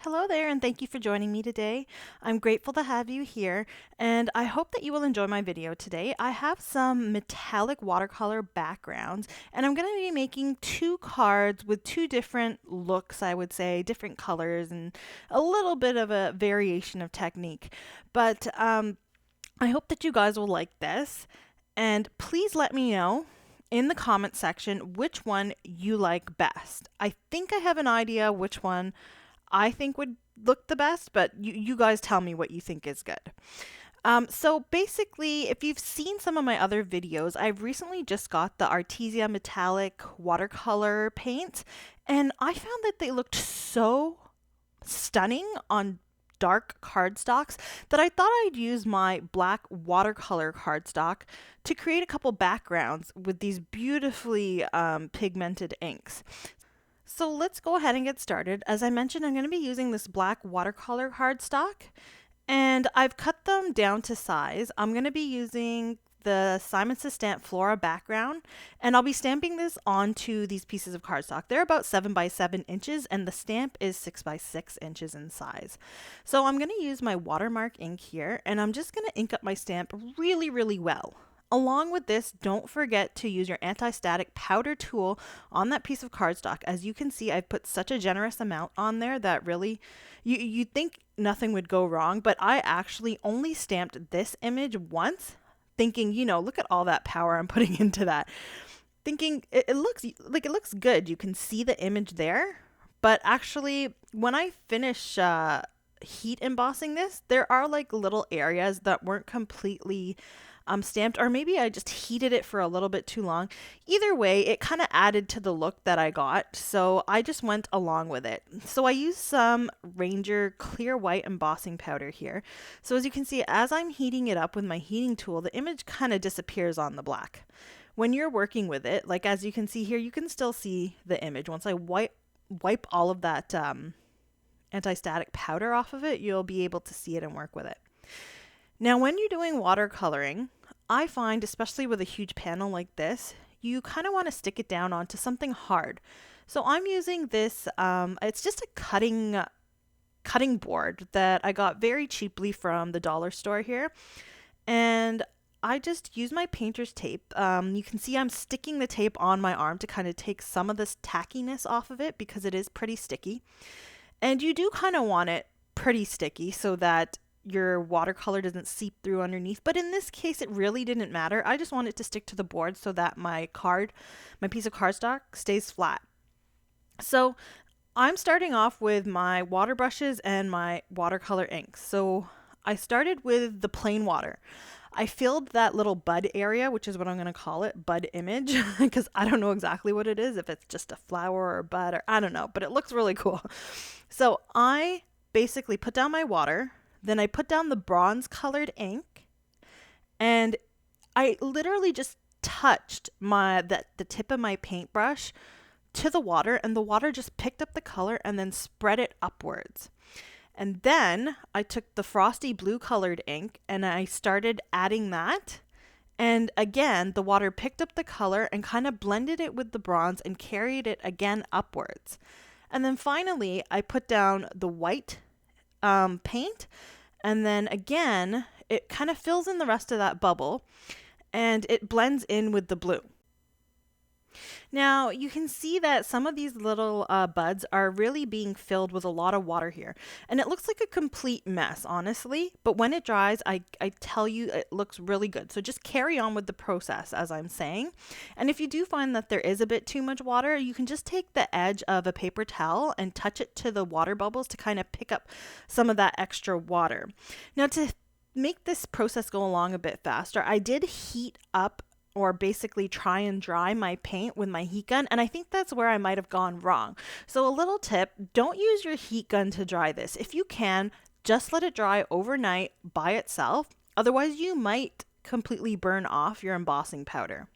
Hello there, and thank you for joining me today. I'm grateful to have you here, and I hope that you will enjoy my video today. I have some metallic watercolor backgrounds, and I'm going to be making two cards with two different looks, I would say, different colors, and a little bit of a variation of technique. But I hope that you guys will like this, and please let me know in the comment section which one you like best. I think I have an idea which one I think would look the best, but you guys tell me what you think is good. So basically, if you've seen some of my other videos, I've recently just got the Arteza Metallic Watercolor Paint, and I found that they looked so stunning on dark cardstocks that I thought I'd use my black watercolor cardstock to create a couple backgrounds with these beautifully pigmented inks. So let's go ahead and get started. As I mentioned, I'm going to be using this black watercolor cardstock, and I've cut them down to size. I'm going to be using the Simon Says Stamp Flora background, and I'll be stamping this onto these pieces of cardstock. They're about 7 by 7 inches, and the stamp is 6 by 6 inches in size. So I'm going to use my watermark ink here, and I'm just going to ink up my stamp really, really well. Along with this, don't forget to use your anti-static powder tool on that piece of cardstock. As you can see, I've put such a generous amount on there that really, you'd think nothing would go wrong, but I actually only stamped this image once, thinking, look at all that power I'm putting into that. Thinking it looks good. You can see the image there, but actually, when I finish heat embossing this, there are like little areas that weren't completely stamped, or maybe I just heated it for a little bit too long. Either way, it kind of added to the look that I got, so I just went along with it. So I used some Ranger clear white embossing powder here. So as you can see, as I'm heating it up with my heating tool, the image kind of disappears on the black. When you're working with it, like as you can see here, you can still see the image. Once I wipe all of that anti-static powder off of it, you'll be able to see it and work with it. Now, when you're doing watercoloring, I find, especially with a huge panel like this, you kind of want to stick it down onto something hard. So I'm using this, it's just a cutting board that I got very cheaply from the dollar store here. And I just use my painter's tape. You can see I'm sticking the tape on my arm to kind of take some of this tackiness off of it because it is pretty sticky. And you do kind of want it pretty sticky so that your watercolor doesn't seep through underneath, but in this case it really didn't matter. I just want it to stick to the board so that my piece of cardstock stays flat. So I'm starting off with my water brushes and my watercolor inks. So I started with the plain water. I filled that little bud area, which is what I'm going to call it, bud image, because I don't know exactly what it is, if it's just a flower or a bud, or I don't know, but it looks really cool. So I basically put down my water. Then I put down the bronze colored ink, and I literally just touched the tip of my paintbrush to the water, and the water just picked up the color and then spread it upwards. And then I took the frosty blue colored ink and I started adding that. And again, the water picked up the color and kind of blended it with the bronze and carried it again upwards. And then finally, I put down the white paint, and then again it kind of fills in the rest of that bubble and it blends in with the blue. Now you can see that some of these little buds are really being filled with a lot of water here, and it looks like a complete mess, honestly, but when it dries, I tell you, it looks really good. So just carry on with the process as I'm saying, and if you do find that there is a bit too much water, you can just take the edge of a paper towel and touch it to the water bubbles to kind of pick up some of that extra water. Now, to make this process go along a bit faster, I did heat up, or basically try and dry my paint with my heat gun, and I think that's where I might have gone wrong. So a little tip, don't use your heat gun to dry this. If you can, just let it dry overnight by itself, otherwise you might completely burn off your embossing powder.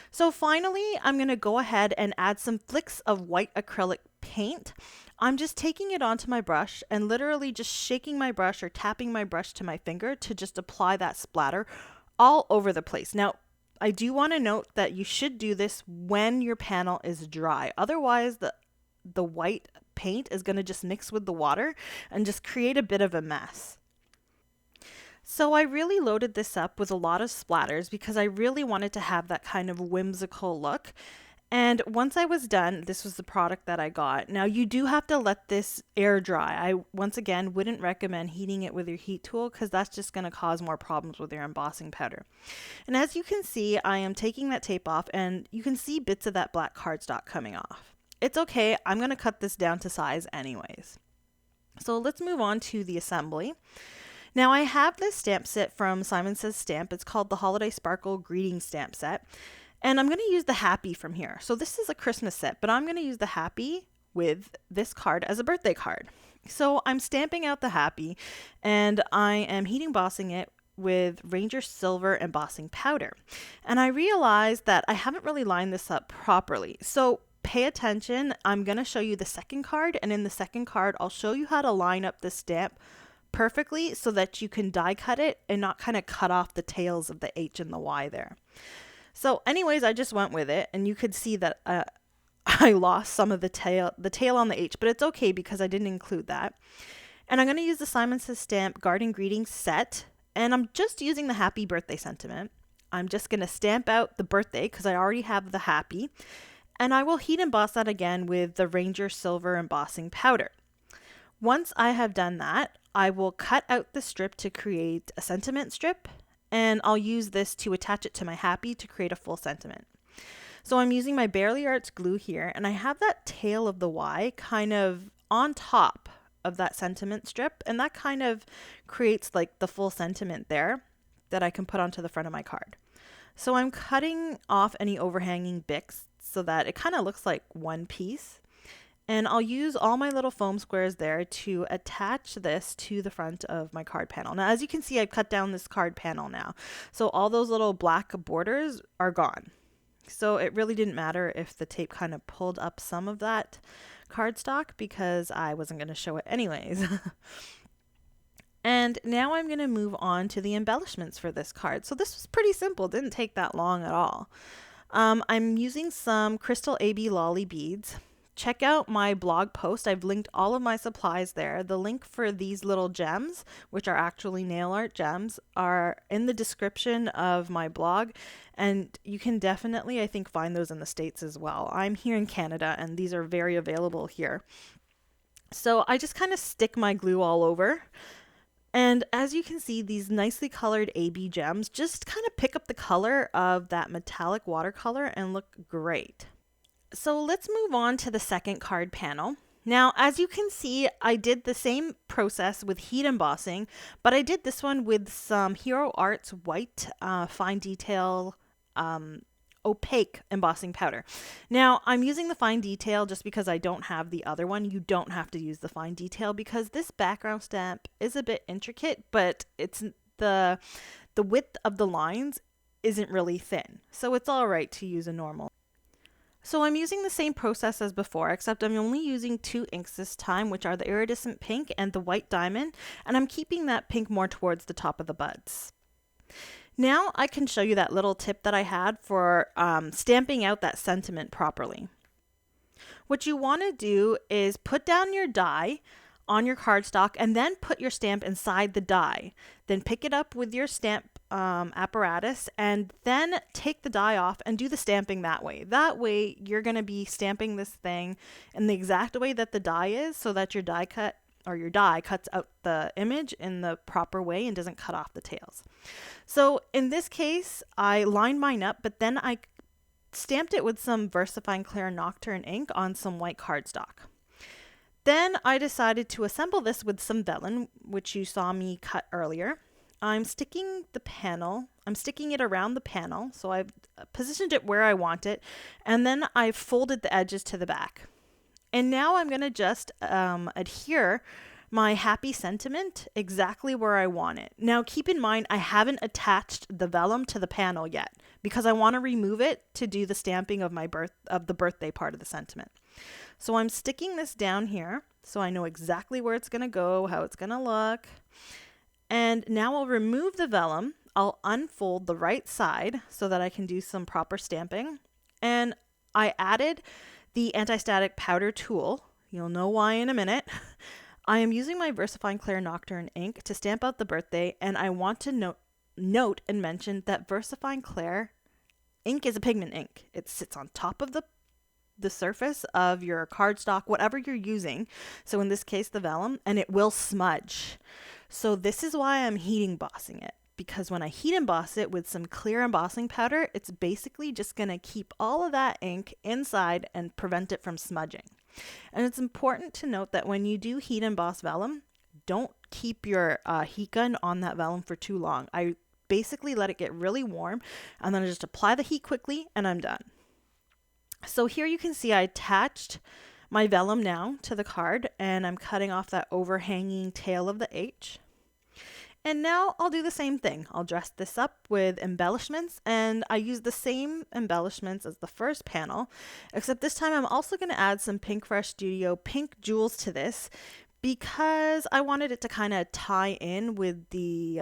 So finally, I'm going to go ahead and add some flicks of white acrylic paint. I'm just taking it onto my brush and literally just shaking my brush or tapping my brush to my finger to just apply that splatter all over the place. Now, I do want to note that you should do this when your panel is dry. Otherwise, the white paint is going to just mix with the water and just create a bit of a mess. So I really loaded this up with a lot of splatters because I really wanted to have that kind of whimsical look. And once I was done, this was the product that I got. Now you do have to let this air dry. I, once again, wouldn't recommend heating it with your heat tool because that's just going to cause more problems with your embossing powder. And as you can see, I am taking that tape off and you can see bits of that black cardstock coming off. It's okay, I'm going to cut this down to size anyways. So let's move on to the assembly. Now I have this stamp set from Simon Says Stamp. It's called the Holiday Sparkle Greeting Stamp Set. And I'm going to use the Happy from here. So this is a Christmas set, but I'm going to use the Happy with this card as a birthday card. So I'm stamping out the Happy and I am heat embossing it with Ranger Silver embossing powder. And I realized that I haven't really lined this up properly. So pay attention. I'm going to show you the second card, and in the second card, I'll show you how to line up the stamp perfectly so that you can die cut it and not kind of cut off the tails of the H and the Y there. So anyways, I just went with it, and you could see that I lost some of the tail on the H, but it's okay because I didn't include that. And I'm going to use the Simon Says Stamp Garden Greetings set, and I'm just using the Happy Birthday sentiment. I'm just going to stamp out the birthday because I already have the Happy, and I will heat emboss that again with the Ranger Silver embossing powder. Once I have done that, I will cut out the strip to create a sentiment strip, and I'll use this to attach it to my Happy to create a full sentiment. So I'm using my Barely Arts glue here, and I have that tail of the Y kind of on top of that sentiment strip, and that kind of creates like the full sentiment there that I can put onto the front of my card. So I'm cutting off any overhanging bits so that it kind of looks like one piece. And I'll use all my little foam squares there to attach this to the front of my card panel. Now, as you can see, I've cut down this card panel now. So all those little black borders are gone. So it really didn't matter if the tape kind of pulled up some of that cardstock because I wasn't going to show it anyways. And now I'm going to move on to the embellishments for this card. So this was pretty simple. It didn't take that long at all. I'm using some Crystal AB Lolly beads. Check out my blog post. I've linked all of my supplies there. The link for these little gems, which are actually nail art gems, are in the description of my blog. And you can definitely, I think, find those in the States as well. I'm here in Canada, and these are very available here. So I just kind of stick my glue all over. And as you can see, these nicely colored AB gems just kind of pick up the color of that metallic watercolor and look great. So let's move on to the second card panel. Now, as you can see, I did the same process with heat embossing, but I did this one with some Hero Arts white fine detail opaque embossing powder. Now, I'm using the fine detail just because I don't have the other one. You don't have to use the fine detail because this background stamp is a bit intricate, but it's the width of the lines isn't really thin. So it's all right to use a normal. So I'm using the same process as before, except I'm only using 2 inks this time, which are the iridescent pink and the white diamond, and I'm keeping that pink more towards the top of the buds. Now I can show you that little tip that I had for stamping out that sentiment properly. What you want to do is put down your die on your cardstock and then put your stamp inside the die. Then pick it up with your stamp apparatus and then take the die off and do the stamping that way. That way you're going to be stamping this thing in the exact way that the die is so that your die cut or your die cuts out the image in the proper way and doesn't cut off the tails. So in this case, I lined mine up, but then I stamped it with some VersaFine Clear Nocturne ink on some white cardstock. Then I decided to assemble this with some vellum, which you saw me cut earlier. I'm sticking it around the panel, so I've positioned it where I want it, and then I've folded the edges to the back. And now I'm going to just adhere my happy sentiment exactly where I want it. Now keep in mind I haven't attached the vellum to the panel yet because I want to remove it to do the stamping of the birthday part of the sentiment. So I'm sticking this down here so I know exactly where it's going to go, how it's going to look. And now I'll remove the vellum. I'll unfold the right side so that I can do some proper stamping. And I added the anti-static powder tool You'll know why in a minute. I am using my VersaFine Clear Nocturne ink to stamp out the birthday, and I want to note and mention that VersaFine Clear ink is a pigment ink. It sits on top of the surface of your cardstock, whatever you're using. So in this case, the vellum, and it will smudge. So this is why I'm heat embossing it, because when I heat emboss it with some clear embossing powder, it's basically just going to keep all of that ink inside and prevent it from smudging. And it's important to note that when you do heat emboss vellum, don't keep your heat gun on that vellum for too long. I basically let it get really warm, and then I just apply the heat quickly and I'm done. So here you can see I attached my vellum now to the card, and I'm cutting off that overhanging tail of the H. And now I'll do the same thing. I'll dress this up with embellishments, and I use the same embellishments as the first panel, except this time I'm also going to add some Pink Fresh Studio pink jewels to this because I wanted it to kind of tie in with the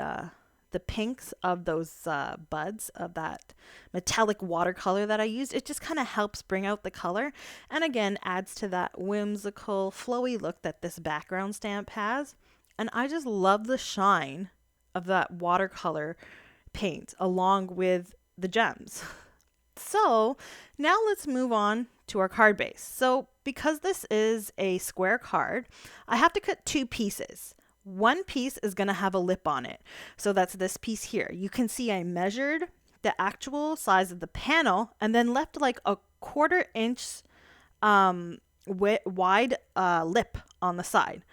pinks of those buds of that metallic watercolor that I used. It just kind of helps bring out the color, and again adds to that whimsical flowy look that this background stamp has. And I just love the shine of that watercolor paint along with the gems. So now let's move on to our card base. So because this is a square card, I have to cut two pieces. One piece is going to have a lip on it. So that's this piece here. You can see I measured the actual size of the panel and then left like a 1/4 inch wide lip on the side.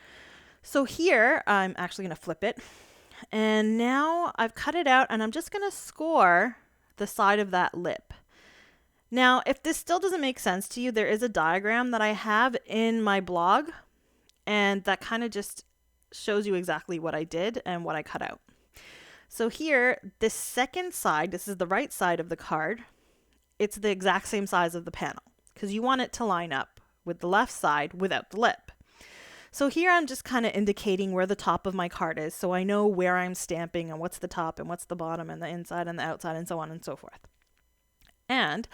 So here, I'm actually going to flip it, and now I've cut it out, and I'm just going to score the side of that lip. Now, if this still doesn't make sense to you, there is a diagram that I have in my blog, and that kind of just shows you exactly what I did and what I cut out. So here, this second side, this is the right side of the card, it's the exact same size of the panel, because you want it to line up with the left side without the lip. So here I'm just kind of indicating where the top of my card is, so I know where I'm stamping and what's the top and what's the bottom and the inside and the outside and so on and so forth. And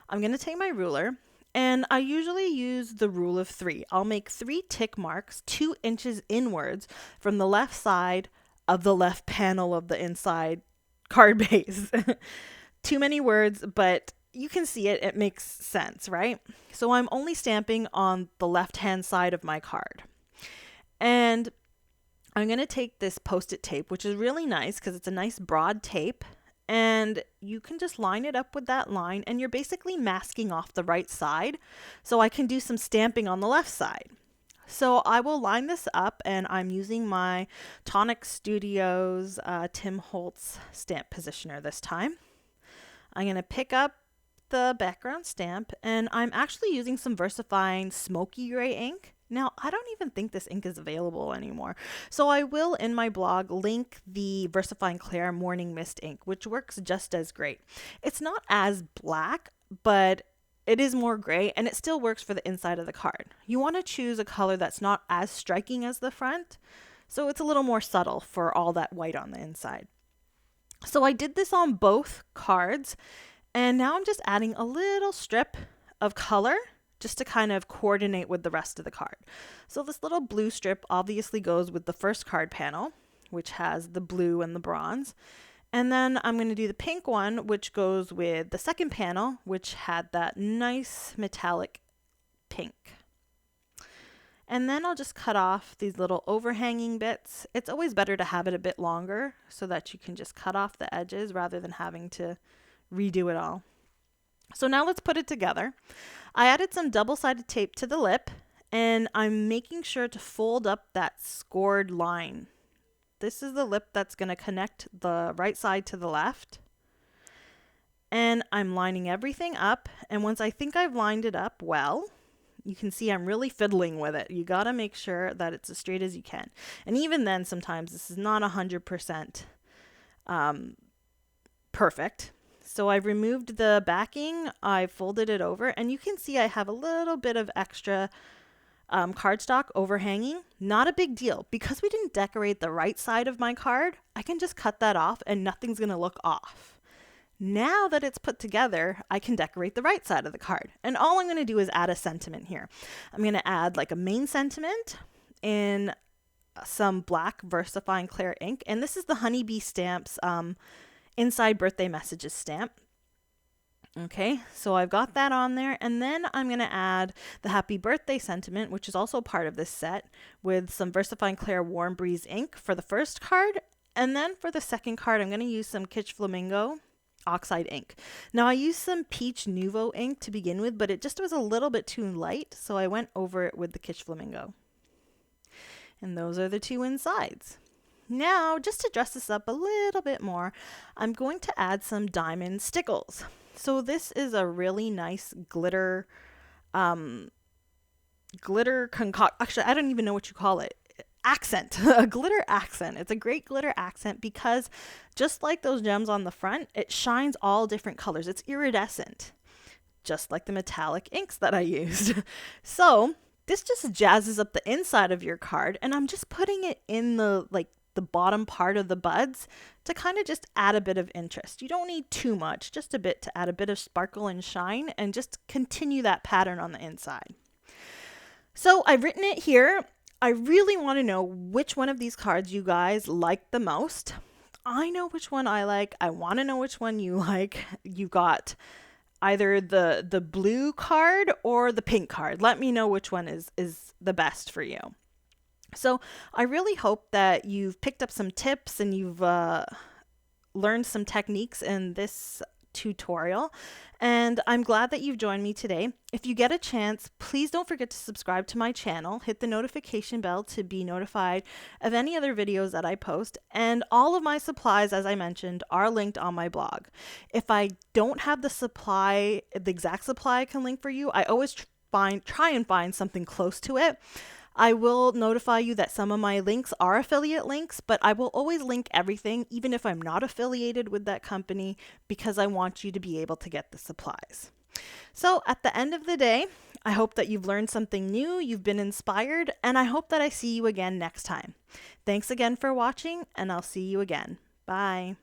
I'm going to take my ruler, and I usually use the rule of 3. I'll make 3 tick marks 2 inches inwards from the left side of the left panel of the inside card base. Too many words, but you can see it. It makes sense, right? So I'm only stamping on the left-hand side of my card. And I'm going to take this Post-it tape, which is really nice because it's a nice broad tape, and you can just line it up with that line, and you're basically masking off the right side so I can do some stamping on the left side. So I will line this up, and I'm using my Tonic Studios Tim Holtz stamp positioner this time. I'm going to pick up the background stamp, and I'm actually using some VersaFine Smoky Gray ink. Now, I don't even think this ink is available anymore. So I will, in my blog, link the VersaFine Clear Morning Mist ink, which works just as great. It's not as black, but it is more gray, and it still works for the inside of the card. You want to choose a color that's not as striking as the front, so it's a little more subtle for all that white on the inside. So I did this on both cards, and now I'm just adding a little strip of color just to kind of coordinate with the rest of the card. So this little blue strip obviously goes with the first card panel, which has the blue and the bronze. And then I'm going to do the pink one, which goes with the second panel, which had that nice metallic pink. And then I'll just cut off these little overhanging bits. It's always better to have it a bit longer so that you can just cut off the edges rather than having to redo it all. So now let's put it together. I added some double-sided tape to the lip, and I'm making sure to fold up that scored line. This is the lip that's going to connect the right side to the left. And I'm lining everything up, and once I think I've lined it up well, you can see I'm really fiddling with it. You got to make sure that it's as straight as you can. And even then, sometimes this is not 100% perfect. So I've removed the backing, I folded it over, and you can see I have a little bit of extra cardstock overhanging. Not a big deal. Because we didn't decorate the right side of my card, I can just cut that off and nothing's going to look off. Now that it's put together, I can decorate the right side of the card. And all I'm going to do is add a sentiment here. I'm going to add like a main sentiment in some black VersaFine Clear ink. And this is the Honeybee Stamps Inside Birthday Messages stamp. Okay, so I've got that on there, and then I'm going to add the Happy Birthday sentiment, which is also part of this set, with some VersaFine Clear Warm Breeze ink for the first card. And then for the second card, I'm going to use some Kitsch Flamingo oxide ink. Now I used some Peach Nouveau ink to begin with, but it just was a little bit too light, so I went over it with the Kitsch Flamingo. And those are the two insides. Now, just to dress this up a little bit more, I'm going to add some diamond stickles. So this is a really nice glitter concoct. Actually, I don't even know what you call it. Accent, a glitter accent. It's a great glitter accent because just like those gems on the front, it shines all different colors. It's iridescent, just like the metallic inks that I used. So this just jazzes up the inside of your card, and I'm just putting it in the bottom part of the buds to kind of just add a bit of interest. You don't need too much, just a bit to add a bit of sparkle and shine and just continue that pattern on the inside. So I've written it here. I really want to know which one of these cards you guys like the most. I know which one I like. I want to know which one you like. You got either the blue card or the pink card. Let me know which one is the best for you. So I really hope that you've picked up some tips and you've learned some techniques in this tutorial, and I'm glad that you've joined me today. If you get a chance, please don't forget to subscribe to my channel, hit the notification bell to be notified of any other videos that I post, and all of my supplies, as I mentioned, are linked on my blog. If I don't have the exact supply I can link for you, I always try and find something close to it. I will notify you that some of my links are affiliate links, but I will always link everything, even if I'm not affiliated with that company, because I want you to be able to get the supplies. So at the end of the day, I hope that you've learned something new, you've been inspired, and I hope that I see you again next time. Thanks again for watching, and I'll see you again. Bye.